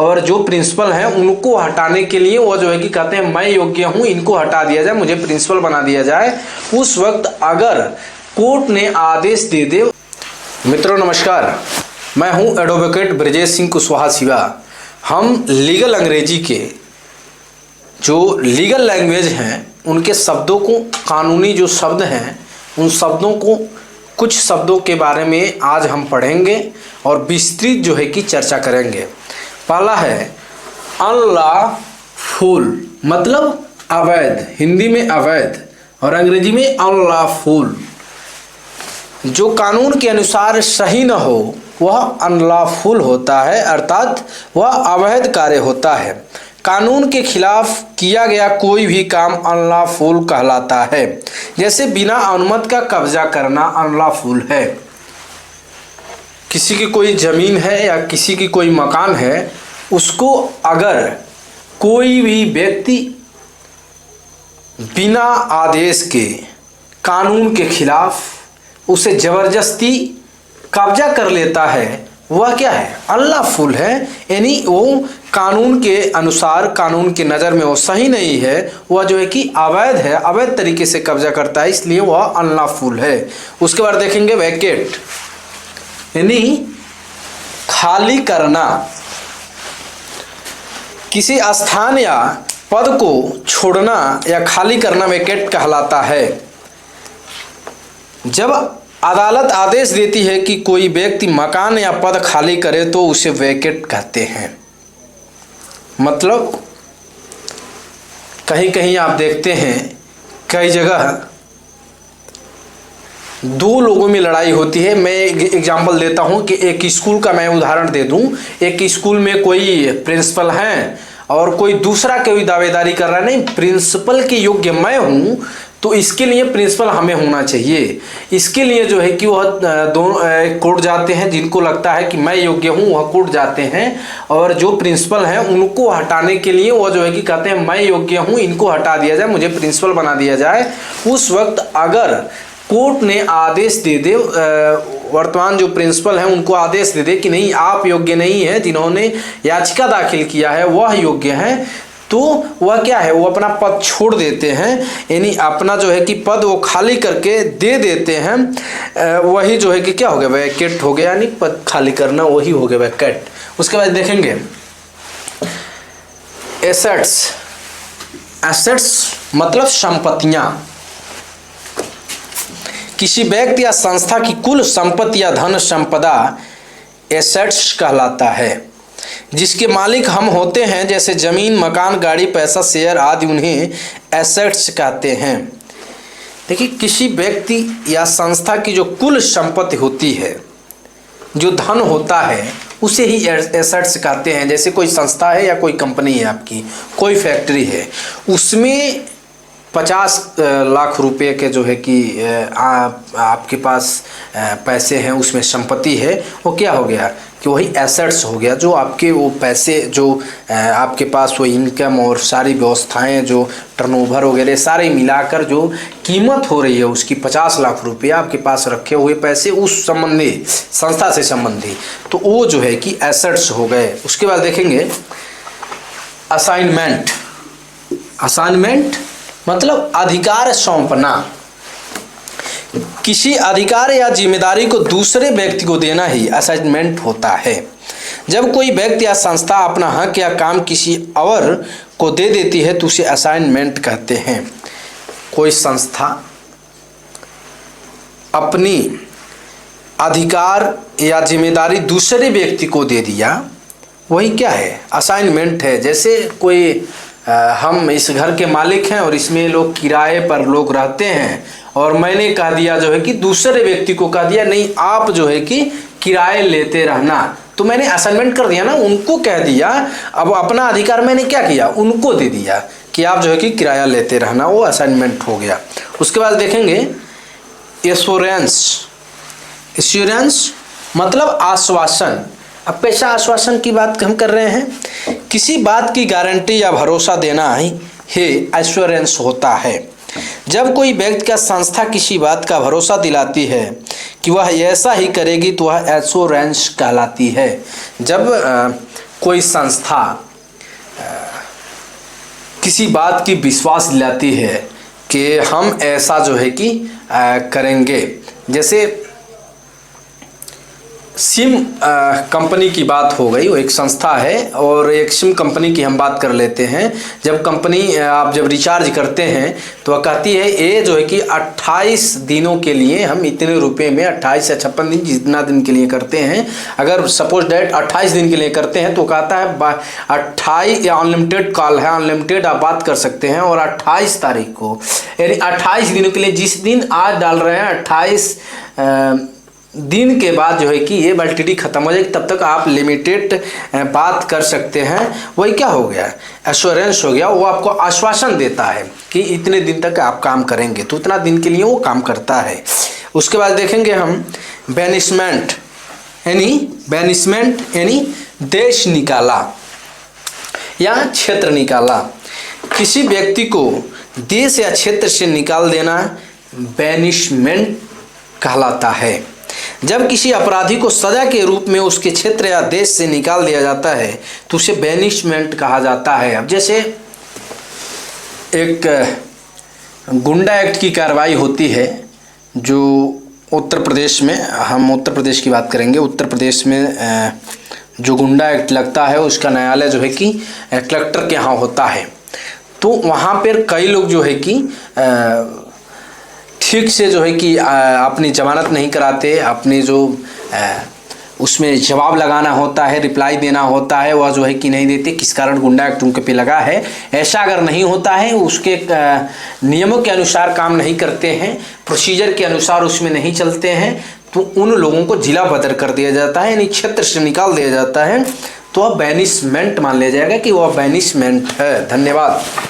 और जो प्रिंसिपल हैं उनको हटाने के लिए वो जो है कि कहते हैं मैं योग्य हूँ, इनको हटा दिया जाए, मुझे प्रिंसिपल बना दिया जाए। उस वक्त अगर कोर्ट ने आदेश दे दे। मित्रों नमस्कार, मैं हूँ एडवोकेट ब्रजेश सिंह कुशवाहा शिवा। हम लीगल अंग्रेजी के जो लीगल लैंग्वेज हैं उनके शब्दों को, कानूनी जो शब्द हैं उन शब्दों को, कुछ शब्दों के बारे में आज हम पढ़ेंगे और विस्तृत जो है कि चर्चा करेंगे। पहला है अनलॉफुल, मतलब अवैध, हिंदी में अवैध और अंग्रेजी में अनलॉफुल। जो कानून के अनुसार सही न हो वह अनलॉफुल होता है, अर्थात वह अवैध कार्य होता है। कानून के खिलाफ किया गया कोई भी काम अनलॉफुल कहलाता है। जैसे बिना अनुमति का कब्जा करना अनलॉफुल है। किसी की कोई ज़मीन है या किसी की कोई मकान है, उसको अगर कोई भी व्यक्ति बिना आदेश के, कानून के खिलाफ उसे ज़बरदस्ती कब्जा कर लेता है, वह क्या है? अनलॉफुल है। यानी वो कानून के अनुसार, कानून की नज़र में वो सही नहीं है, वह जो है कि अवैध है, अवैध तरीके से कब्जा करता है, इसलिए वह अनलॉफुल है। उसके बाद देखेंगे वैकेट, यानी खाली करना। किसी स्थान या पद को छोड़ना या खाली करना वैकेट कहलाता है। जब अदालत आदेश देती है कि कोई व्यक्ति मकान या पद खाली करे तो उसे वैकेट कहते हैं। मतलब कहीं कहीं आप देखते हैं कई जगह दो लोगों में लड़ाई होती है। मैं एग्जांपल देता हूं कि एक स्कूल का मैं उदाहरण दे दूं। एक स्कूल में कोई प्रिंसिपल हैं और कोई दूसरा कोई दावेदारी कर रहा है, नहीं प्रिंसिपल के योग्य मैं हूं तो इसके लिए प्रिंसिपल हमें होना चाहिए। इसके लिए जो है कि वह दोनों कोर्ट जाते हैं, जिनको लगता है कि मैं योग्य हूं वह कोर्ट जाते हैं, और जो प्रिंसिपल हैं उनको हटाने के लिए वह जो है कि कहते हैं मैं योग्य हूं, इनको हटा दिया जाए, मुझे प्रिंसिपल बना दिया जाए। उस वक्त अगर कोर्ट ने आदेश दे दे, वर्तमान जो प्रिंसिपल हैं उनको आदेश दे दे कि नहीं आप योग्य नहीं हैं, जिन्होंने याचिका दाखिल किया है वह योग्य हैं, तो वह क्या है, वो अपना पद छोड़ देते हैं, यानी अपना जो है कि पद वो खाली करके दे देते हैं। वही जो है कि क्या हो गया, वैकेट हो गया, यानी पद खाली करना वही हो गया वैकेट। उसके बाद देखेंगे एसेट्स। एसेट्स मतलब संपत्तियां। किसी व्यक्ति या संस्था की कुल संपत्ति या धन संपदा एसेट्स कहलाता है। जिसके मालिक हम होते हैं, जैसे जमीन, मकान, गाड़ी, पैसा, शेयर आदि, उन्हें एसेट्स कहते हैं। देखिए, किसी व्यक्ति या संस्था की जो कुल संपत्ति होती है, जो धन होता है, उसे ही एसेट्स कहते हैं। जैसे कोई संस्था है या कोई कंपनी है आपकी, कोई फैक्ट्री है, उसमें 50 लाख रुपए के जो है कि आपके पास पैसे हैं, उसमें संपत्ति है, वो क्या हो गया कि वही एसेट्स हो गया। जो आपके वो पैसे, जो आपके पास वो इनकम और सारी व्यवस्थाएं, जो टर्नओवर वगैरह सारे मिलाकर जो कीमत हो रही है उसकी 50 लाख रुपया आपके पास रखे हुए पैसे, उस संबंधी संस्था से संबंधी, तो वो जो है कि एसेट्स हो गए। उसके बाद देखेंगे असाइनमेंट। असाइनमेंट मतलब अधिकार सौंपना। किसी अधिकार या जिम्मेदारी को दूसरे व्यक्ति को देना ही असाइनमेंट होता है। जब कोई व्यक्ति या संस्था अपना हक या काम किसी और को दे देती है तो उसे असाइनमेंट कहते हैं। कोई संस्था अपनी अधिकार या जिम्मेदारी दूसरे व्यक्ति को दे दिया, वही क्या है, असाइनमेंट है। जैसे कोई हम इस घर के मालिक हैं और इसमें लोग किराए पर लोग रहते हैं, और मैंने कह दिया जो है कि दूसरे व्यक्ति को कह दिया नहीं आप जो है कि किराए लेते रहना, तो मैंने असाइनमेंट कर दिया ना, उनको कह दिया। अब अपना अधिकार मैंने क्या किया, उनको दे दिया कि आप जो है कि किराया लेते रहना, वो असाइनमेंट हो गया। उसके बाद देखेंगे एश्योरेंस। एश्योरेंस मतलब आश्वासन। अब कैसा आश्वासन की बात हम कर रहे हैं, किसी बात की गारंटी या भरोसा देना ही एश्योरेंस होता है। जब कोई व्यक्ति या संस्था किसी बात का भरोसा दिलाती है कि वह ऐसा ही करेगी तो वह एश्योरेंस कहलाती है। जब कोई संस्था किसी बात की विश्वास दिलाती है कि हम ऐसा जो है कि करेंगे, जैसे सिम कंपनी की बात हो गई, वो एक संस्था है और एक सिम कंपनी की हम बात कर लेते हैं। जब कंपनी आप जब रिचार्ज करते हैं तो वह कहती है ये जो है कि 28 दिनों के लिए हम इतने रुपए में 28 या 56 दिन जितना दिन के लिए करते हैं, अगर सपोज डेट 28 दिन के लिए करते हैं तो कहता है 28 या अनलिमिटेड कॉल है, अनलिमिटेड आप बात कर सकते हैं और 28 तारीख को, यानी 28 दिनों के लिए, जिस दिन आज डाल रहे हैं 28 दिन के बाद जो है कि ये वैलिडिटी खत्म हो जाएगी, तब तक आप लिमिटेड बात कर सकते हैं। वही क्या हो गया, एश्योरेंस हो गया, वो आपको आश्वासन देता है कि इतने दिन तक आप काम करेंगे, तो उतना दिन के लिए वो काम करता है। उसके बाद देखेंगे हम बैनिशमेंट यानी देश निकाला या क्षेत्र निकाला। किसी व्यक्ति को देश या क्षेत्र से निकाल देना बैनिशमेंट कहलाता है। जब किसी अपराधी को सजा के रूप में उसके क्षेत्र या देश से निकाल दिया जाता है तो उसे बैनिशमेंट कहा जाता है। अब जैसे एक गुंडा एक्ट की कार्रवाई होती है जो उत्तर प्रदेश में, हम उत्तर प्रदेश की बात करेंगे, उत्तर प्रदेश में जो गुंडा एक्ट लगता है उसका न्यायालय जो है कि कलेक्टर के यहाँ होता है। तो वहाँ पर कई लोग जो है कि ठीक से जो है कि अपनी जमानत नहीं कराते, अपने जो उसमें जवाब लगाना होता है, रिप्लाई देना होता है, वह जो है कि नहीं देते। किस कारण गुंडा एक्ट उनके पे लगा है, ऐसा अगर नहीं होता है, उसके नियमों के अनुसार काम नहीं करते हैं, प्रोसीजर के अनुसार उसमें नहीं चलते हैं, तो उन लोगों को जिला बदर कर दिया जाता है, यानी क्षेत्र से निकाल दिया जाता है। तो वह बैनिशमेंट मान लिया जाएगा कि वह बैनिशमेंट है। धन्यवाद।